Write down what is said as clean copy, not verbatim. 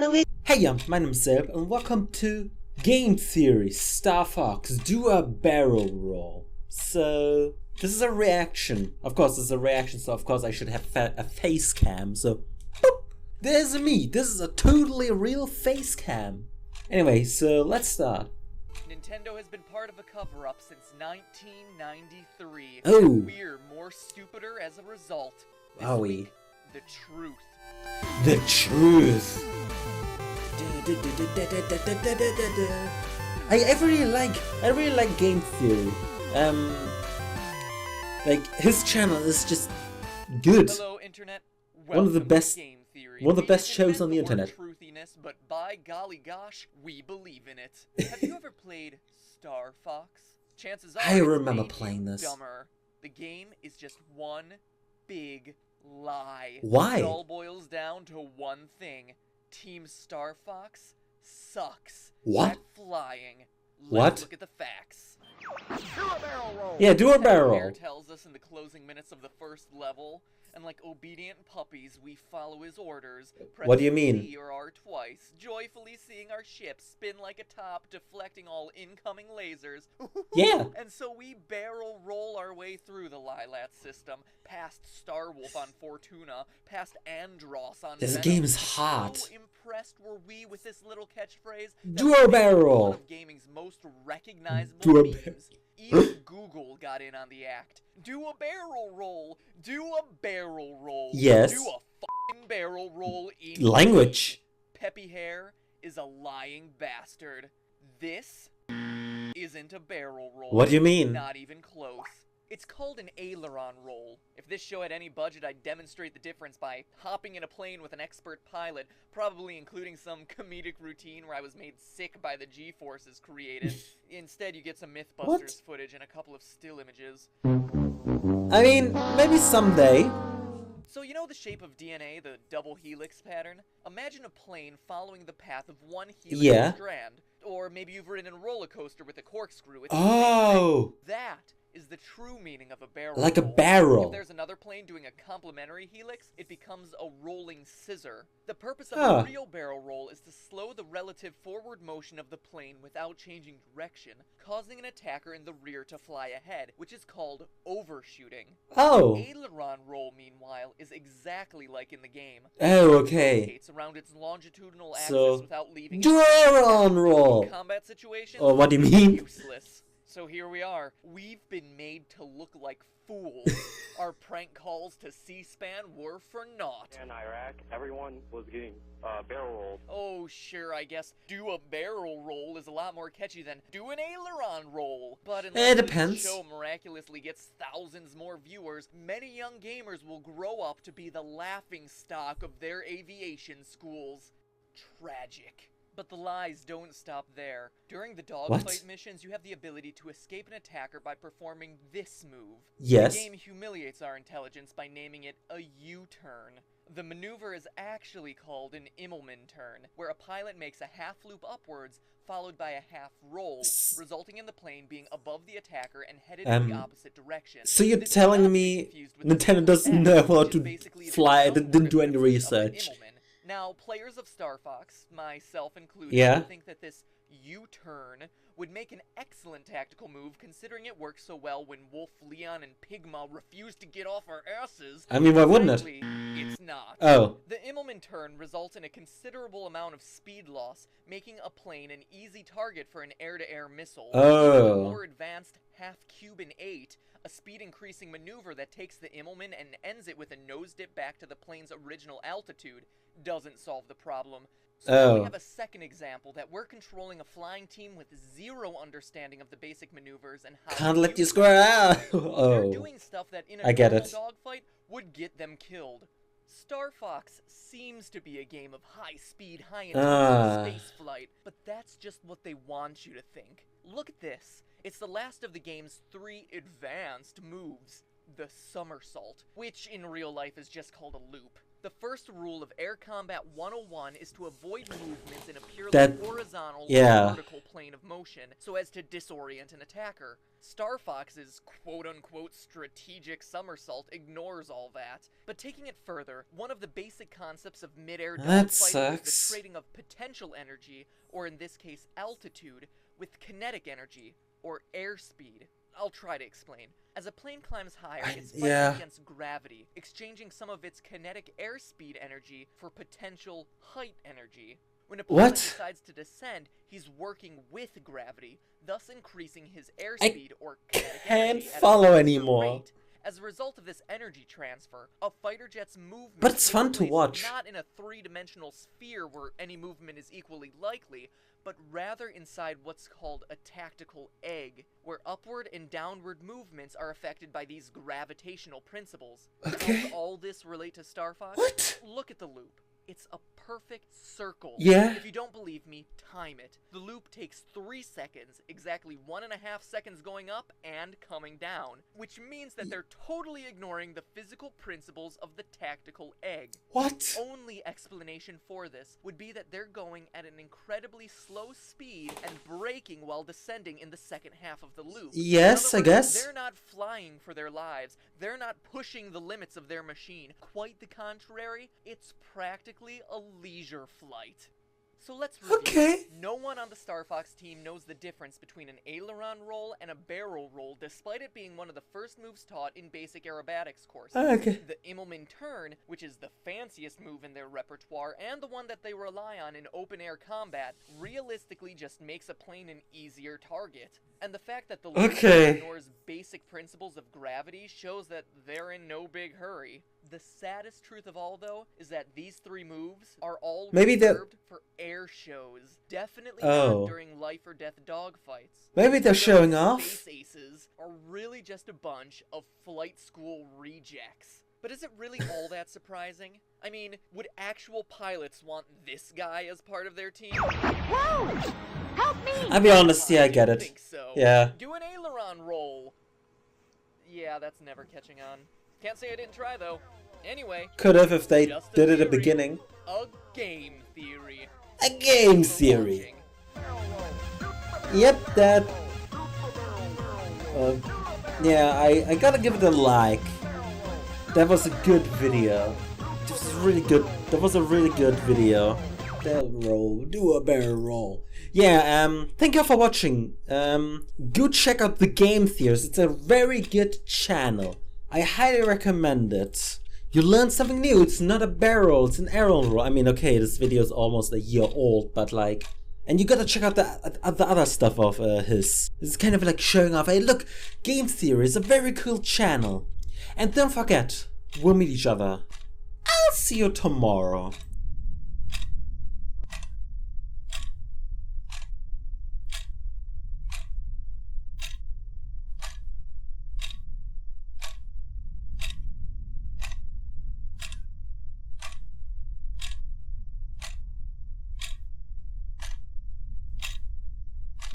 channel. Hey, my name is Seb, and welcome to Game Theory Star Fox Do a Barrel Roll. So, this is a reaction. Of course, this is a reaction, so of course I should have a face cam. So, boop, there's me. This is a totally real face cam. Anyway, so let's start. Nintendo has been part of a cover-up since 1993. Oh. We're more stupider as a result. This Wowie. week, the truth. The truth. I really like Game Theory. Like his channel is just good. Hello, Internet. One of the Welcome to best- Game Theory. one of the We best didn't shows on the invent internet. word Truthiness, but by golly gosh, we believe in it. Have you ever played Star Fox? Chances are I it's remember made you playing this. Dumber. The game is just one big lie. Why? It all boils down to one thing. Team Star Fox sucks What? at flying. What? Let's look at the facts. Do a barrel roll. Yeah, do a barrel Bear roll. tells us in the closing minutes of the first level, and like obedient puppies, we follow his orders. What do you pressing mean? C or R twice, joyfully seeing our ship spin like a top, deflecting all incoming lasers. Yeah. And so we barrel roll our way through the Lilat system, past Starwolf on Fortuna, past Andross on This Venom. game is hot. So impressed were we with this little catchphrase that Do we a made it barrel. one of gaming's most recognizable Do a memes. Even Google got in on the act. Do a barrel roll. Do a barrel roll. Yes. Do a f***ing barrel roll in Language. Peppy Hair is a lying bastard. This isn't a barrel roll. What do you mean? Not even close. It's called an aileron roll. If this show had any budget, I'd demonstrate the difference by hopping in a plane with an expert pilot, probably including some comedic routine where I was made sick by the G-forces created. Instead, you get some Mythbusters footage and a couple of still images. I mean, maybe someday. So you know the shape of DNA, the double helix pattern? Imagine a plane following the path of one helix Yeah. strand. Or maybe you've ridden a roller coaster with a corkscrew. It's Oh. that is the true meaning of a barrel Like a roll. barrel. If there's another plane doing a complementary helix, it becomes a rolling scissor. The purpose of Huh. a real barrel roll is to slow the relative forward motion of the plane without changing direction, causing an attacker in the rear to fly ahead, which is called overshooting. Oh. Aileron roll, meanwhile, is exactly like in the game. Oh, It okay. rotates around its longitudinal axis So, without leaving do its a aileron roll. In combat situations, Oh, what do you mean? useless. So here we are. We've been made to look like fools. Our prank calls to C-SPAN were for naught. In Iraq, everyone was getting barrel rolled. Oh, sure, I guess do a barrel roll is a lot more catchy than do an aileron roll. But unless It this depends. show miraculously gets thousands more viewers, many young gamers will grow up to be the laughing stock of their aviation schools. Tragic. But the lies don't stop there. During the dogfight missions, you have the ability to escape an attacker by performing this move. Yes. The game humiliates our intelligence by naming it a U-turn. The maneuver is actually called an Immelman turn, where a pilot makes a half loop upwards, followed by a half roll, resulting in the plane being above the attacker and headed in the opposite direction. So you're This is telling not to be me confused with Nintendo the doesn't X, know how which is to basically the fly, snowboard didn't do any equivalent of an research. Immelman. Now, players of Star Fox, myself included, Yeah. think that this U-turn would make an excellent tactical move, considering it works so well when Wolf, Leon, and Pigma refuse to get off our asses. I mean, why wouldn't it? Frankly, it's not. Oh. The Immelman turn results in a considerable amount of speed loss, making a plane an easy target for an air-to-air missile. Oh. The more advanced half-Cuban 8, a speed-increasing maneuver that takes the Immelman and ends it with a nose dip back to the plane's original altitude, doesn't solve the problem. So now we have a second example that we're controlling a flying team with zero understanding of the basic maneuvers and how Can't to let you use square them. out. They're Oh. doing stuff that in a I get normal it. dogfight would get them killed. Star Fox seems to be a game of high-speed, high-intensity space flight, but that's just what they want you to think. Look at this. It's the last of the game's 3 advanced moves. The somersault, which in real life is just called a loop. The first rule of Air Combat 101 is to avoid movements in a purely horizontal or vertical plane of motion so as to disorient an attacker. Star Fox's quote-unquote strategic somersault ignores all that. But taking it further, one of the basic concepts of mid-air That dogfighting is sucks. the trading of potential energy, or in this case altitude, with kinetic energy, or airspeed. I'll try to explain. As a plane climbs higher, it's fighting against gravity, exchanging some of its kinetic airspeed energy for potential height energy. When a pilot decides to descend, he's working with gravity, thus increasing his airspeed or kinetic Can't energy at a follow faster anymore. rate. As a result of this energy transfer, a fighter jet's movement But it's takes fun to place watch. not in a three-dimensional sphere where any movement is equally likely, but rather inside what's called a tactical egg, where upward and downward movements are affected by these gravitational principles. Okay. Does all this relate to Star Fox? What? Look at the loop. It's a perfect circle. Yeah. If you don't believe me, time it. The loop takes 3 seconds, exactly 1.5 seconds going up and coming down, which means that they're totally ignoring the physical principles of the tactical egg. What? Only explanation for this would be that they're going at an incredibly slow speed and braking while descending in the second half of the loop. Yes, I In other words, guess. they're not flying for their lives. They're not pushing the limits of their machine. Quite the contrary, it's practically a leisure flight. So let's review. Okay. No one on the Star Fox team knows the difference between an aileron roll and a barrel roll, despite it being one of the first moves taught in basic aerobatics courses. Okay. The Immelman turn, which is the fanciest move in their repertoire and the one that they rely on in open-air combat, realistically just makes a plane an easier target. And the fact that the loop ignores basic principles of gravity shows that they're in no big hurry. The saddest truth of all, though, is that these 3 moves are all reserved for air shows. Definitely not during life or death dogfights. Maybe they're showing off. Space aces are really just a bunch of flight school rejects. But is it really all that surprising? I mean, would actual pilots want this guy as part of their team? Whoa! Help me! I'll be honest, yeah, I get didn't it. think so. Yeah. Do an aileron roll. Yeah, that's never catching on. Can't say I didn't try, though. Anyway. Could have if they just a did it at the theory. beginning. A game theory. A game Thanks for theory. watching. Yep, that. Yeah, I gotta give it a like. That was a good video. This was really good. That was a really good video. Barrel roll, do a barrel roll. Yeah, thank you for watching. Go check out the Game Theories. It's a very good channel. I highly recommend it. You learn something new. It's not a barrel, it's an arrow roll. I mean, okay, this video is almost a year old, but like, and you gotta check out the other stuff of his. It's kind of like showing off, hey look, Game Theory is a very cool channel. And don't forget, we'll meet each other. I'll see you tomorrow.